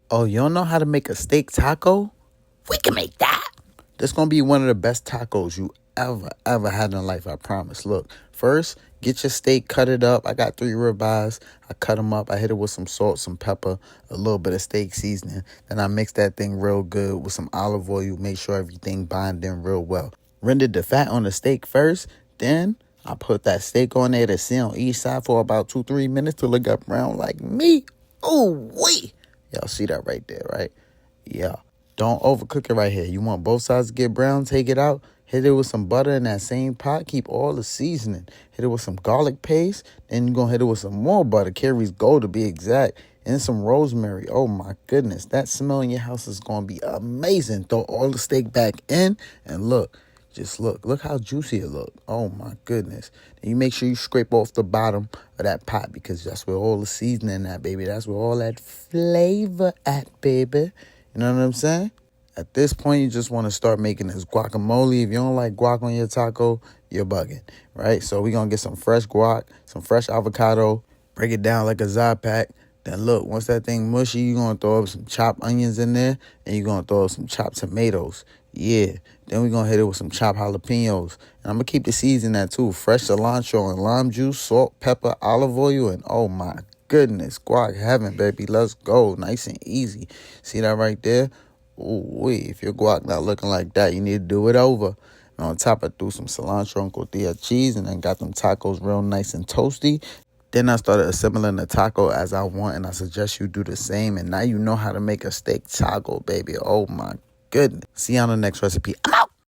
Oh, you don't know how to make a steak taco? We can make that. This gonna be one of the best tacos you ever had in life, I promise. Look, first, get your steak, cut it up. I got 3 ribeyes. I cut them up. I hit it with some salt, some pepper, a little bit of steak seasoning. Then I mix that thing real good with some olive oil. Make sure everything bind in real well. Rendered the fat on the steak first. Then I put that steak on there to sit on each side for about 2-3 minutes till it got brown like me. Oh, wait. Y'all see that right there, right? Yeah. Don't overcook it right here. You want both sides to get brown, take it out. Hit it with some butter in that same pot. Keep all the seasoning. Hit it with some garlic paste. Then you're going to hit it with some more butter. Carrie's Gold to be exact. And some rosemary. Oh, my goodness. That smell in your house is going to be amazing. Throw all the steak back in. And look. Just look. Look how juicy it look. Oh, my goodness. And you make sure you scrape off the bottom of that pot because that's where all the seasoning at, baby. That's where all that flavor at, baby. You know what I'm saying? At this point, you just want to start making this guacamole. If you don't like guac on your taco, you're bugging, right? So we're going to get some fresh guac, some fresh avocado, break it down like a Zypack. Then look, once that thing mushy, you're going to throw up some chopped onions in there, and you're going to throw up some chopped tomatoes. Yeah. Then we're going to hit it with some chopped jalapenos. And I'm going to keep the seeds in that too. Fresh cilantro and lime juice, salt, pepper, olive oil, and oh my goodness, guac heaven, baby. Let's go. Nice and easy. See that right there? Ooh, if your guac not looking like that, you need to do it over. And on top, I threw some cilantro and tortilla cheese and then got them tacos real nice and toasty. Then I started assembling the taco as I want, and I suggest you do the same. And now you know how to make a steak taco, baby. Oh, my goodness. See you on the next recipe.